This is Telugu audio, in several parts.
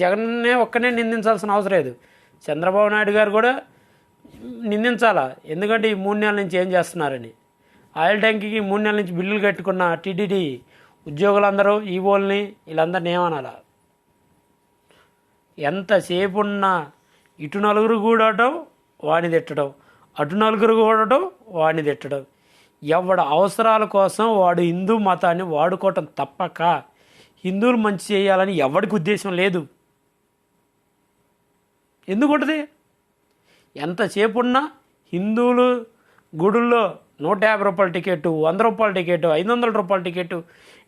జగన్నే ఒక్కనే నిందించాల్సిన అవసరం లేదు, చంద్రబాబు నాయుడు గారు కూడా నిందించాలా. ఎందుకంటే ఈ 3 నెలల నుంచి ఏం చేస్తున్నారని. ఆయిల్ ట్యాంక్కి 3 నెలల నుంచి బిల్లులు కట్టుకున్న టీటీడీ ఉద్యోగులందరూ ఈవోల్ని వీళ్ళందరినీ ఏమనాలా. ఎంతసేపు ఉన్నా ఇటు నలుగురు కూడటం వాడిని తిట్టడం, అటు నలుగురు కూడటం వాడిని తిట్టడం. ఎవడ అవసరాల కోసం వాడు హిందూ మతాన్ని వాడుకోవటం తప్పక హిందువులు మంచి చేయాలని ఎవడికి ఉద్దేశం లేదు. ఎందుకుంటుంది? ఎంతసేపు ఉన్నా హిందువులు గుడుల్లో 150 రూపాయల టికెట్టు, 100 రూపాయల టికెట్టు, 500 రూపాయల టికెట్టు,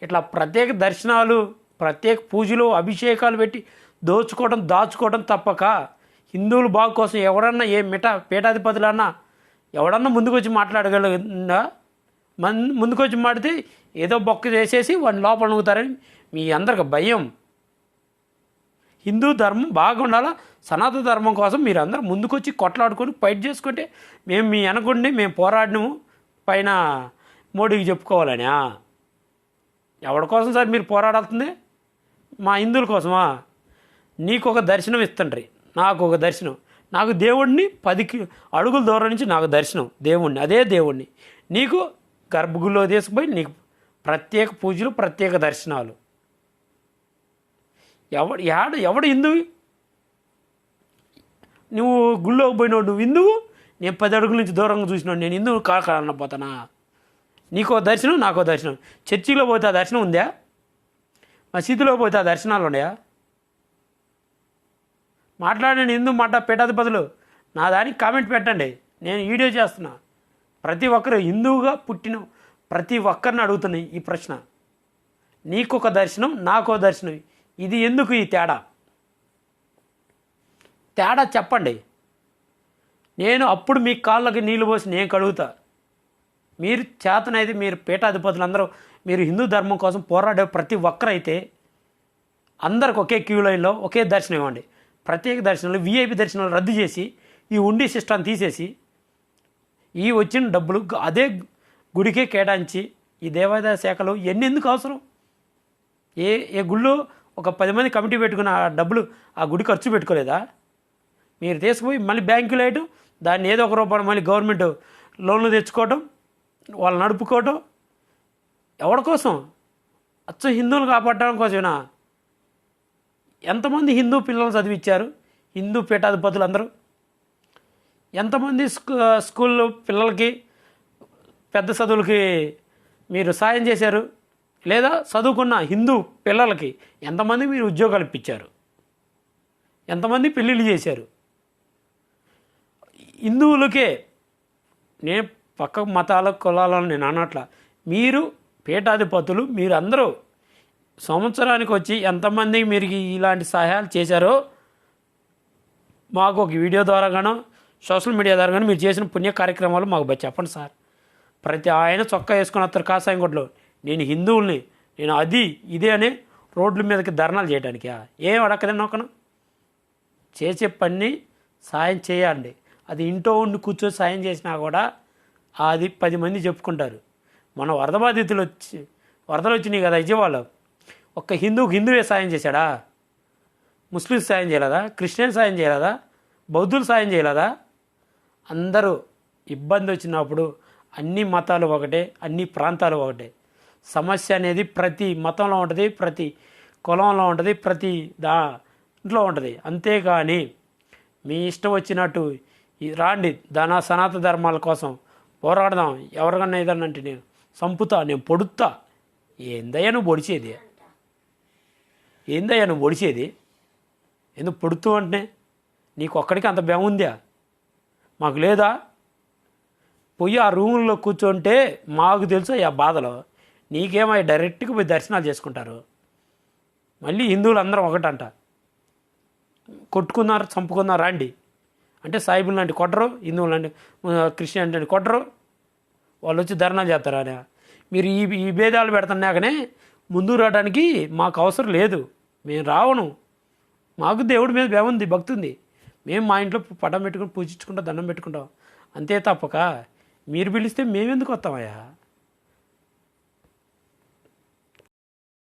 ఇట్లా ప్రత్యేక దర్శనాలు, ప్రత్యేక పూజలు, అభిషేకాలు పెట్టి దాచుకోవడం తప్పక హిందువుల బాగు కోసం ఎవరన్నా పీఠాధిపతులన్నా ఎవడన్నా ముందుకొచ్చి మాట్లాడగలిగిందా? ముందుకొచ్చి మాడితే ఏదో బొక్క చేసేసి వాడిని లోపల నూగుతారని మీ అందరికి భయం. హిందూ ధర్మం బాగుండాలా, సనాతన ధర్మం కోసం మీరు అందరూ ముందుకొచ్చి కొట్లాడుకొని ఫైట్ చేసుకుంటే మేము మీ అనుకుండి మేము పోరాడినము పైన మోడీకి చెప్పుకోవాలని. ఎవరి కోసం సార్ మీరు పోరాడుతుంది? మా హిందువుల కోసమా? నీకు ఒక దర్శనం ఇస్తుండ్రి, నాకు ఒక దర్శనం. నాకు దేవుడిని 10 అడుగుల దూరం నుంచి నాకు దర్శనం దేవుణ్ణి, అదే దేవుణ్ణి. నీకు గర్భగుడిలో తీసుకుపోయి నీకు ప్రత్యేక పూజలు, ప్రత్యేక దర్శనాలు. ఎవడు హిందువు? నువ్వు గుళ్ళోకి పోయినావు, నువ్వు హిందువు. నేను 10 అడుగుల నుంచి దూరంగా చూసినాడు, నేను హిందువు కాకన్నా పోతానా? నీకో దర్శనం, నాకో దర్శనం. చర్చిలో పోతే ఆ దర్శనం ఉందా? మసీదులో పోతే ఆ దర్శనాలు ఉన్నాయా? మాట్లాడండి, హిందూ మాట పీఠాధిపతులు నా దానికి కామెంట్ పెట్టండి. నేను వీడియో చేస్తున్నా. ప్రతి ఒక్కరు హిందువుగా పుట్టిన ప్రతి ఒక్కరిని అడుగుతున్నాయి ఈ ప్రశ్న. నీకొక దర్శనం, నాకో దర్శనం. ఇది ఎందుకు ఈ తేడా చెప్పండి. నేను అప్పుడు మీ కాళ్ళకి నీళ్ళు పోసి నేను కడుగుతా. మీరు చేతనైతే మీరు పీఠాధిపతులందరూ మీరు హిందూ ధర్మం కోసం పోరాడే ప్రతి ఒక్కరైతే అందరికి ఒకే క్యూ లైన్లో ఒకే దర్శనం ఇవ్వండి. ప్రత్యేక దర్శనాలు, విఐపి దర్శనాలు రద్దు చేసి ఈ ఉండి సిస్టాన్ని తీసేసి ఈ వచ్చిన డబ్బులు అదే గుడికే కేటాయించి ఈ దేవాదాయ శాఖలో ఎందుకు అవసరం? ఏ గుళ్ళో ఒక 10 మంది కమిటీ పెట్టుకున్న ఆ డబ్బులు ఆ గుడి ఖర్చు పెట్టుకోలేదా? మీరు తీసుకుపోయి మళ్ళీ బ్యాంకులో వేయటం, దాన్ని ఏదో ఒక రూపాయలు మళ్ళీ గవర్నమెంట్ లోన్లు తెచ్చుకోవటం, వాళ్ళు నడుపుకోవటం. ఎవరి కోసం? అచ్చం హిందువులు కాపాడడం కోసమేనా? ఎంతమంది హిందూ పిల్లలు చదివించారు హిందూ పీఠాధిపతులు అందరూ? ఎంతమంది స్కూల్లో పిల్లలకి పెద్ద చదువులకి మీరు సాయం చేశారు? లేదా చదువుకున్న హిందూ పిల్లలకి ఎంతమంది మీరు ఉద్యోగాలు ఇప్పించారు? ఎంతమంది పెళ్ళిళ్ళు చేశారు? హిందువులకే, నేను పక్క మతాల కులాలను నేను అనట్లా, మీరు పీఠాధిపతులు మీరు అందరూ సంవత్సరానికి వచ్చి ఎంతమంది మీరు ఇలాంటి సహాయాలు చేశారో మాకు ఒక వీడియో ద్వారా గానో సోషల్ మీడియా ద్వారా కానీ మీరు చేసిన పుణ్య కార్యక్రమాలు మాకు చెప్పండి సార్. ప్రతి ఆయన చొక్కా వేసుకుని వస్తారు కాషాయం గుడ్లో, నేను హిందువుల్ని, నేను అది ఇదే అని రోడ్ల మీదకి ధర్నాలు చేయడానికి ఏం అడక్కదే నొక్కను. చేసే పని సాయం చేయండి. అది ఇంట్లో ఉండి కూర్చొని సాయం చేసినా కూడా అది 10 మంది చెప్పుకుంటారు. మన వరద బాధితులు వరదలు వచ్చినాయి కదా విజయవాడలో, ఒక్క హిందువే సాయం చేశాడా? ముస్లిమ్స్ సాయం చేయలేదా? క్రిస్టియన్ సాయం చేయలేదా? బౌద్ధులు సాయం చేయలేదా? అందరూ ఇబ్బంది వచ్చినప్పుడు అన్ని మతాలు ఒకటే, అన్ని ప్రాంతాలు ఒకటే. సమస్య అనేది ప్రతి మతంలో ఉంటుంది, ప్రతి కులంలో ఉంటుంది, ప్రతి దాంట్లో ఉంటుంది. అంతేగాని మీ ఇష్టం వచ్చినట్టు రాండి సనాతన ధర్మాల కోసం పోరాడదాం, ఎవరికన్నా ఏదన్నా అంటే నేను చంపుతా, నేను పొడుతా. ఏందయ్యా నువ్వు పొడిచేది? ఎందుకు పొడుతూ అంటే నీకు ఒక్కడికి అంత భయం ఉందా? మాకు లేదా? పోయి ఆ రూముల్లో కూర్చుంటే మాకు తెలుసు ఆ బాధలో. నీకేమో డైరెక్ట్గా పోయి దర్శనాలు చేసుకుంటారు. మళ్ళీ హిందువులు అందరం ఒకటంట, కొట్టుకున్నారు, చంపుకున్నారు రండి అంటే సాయిబులు లాంటి కొట్టరు, హిందువులు లాంటి క్రిస్టియన్ లాంటి కొట్టరు, వాళ్ళు వచ్చి ధర్నాలు చేస్తారు. అని మీరు ఈ భేదాలు పెడుతున్నాకనే ముందుకు రావడానికి మాకు అవసరం లేదు. మేము రావను, మాకు దేవుడి మీద భయం భక్తి ఉంది. మేము మా ఇంట్లో పటం పెట్టుకుని పూజించుకుంటాం, దండం పెట్టుకుంటాం. అంతే తప్పక మీరు పిలిస్తే మేమెందుకు వస్తామయ్యా?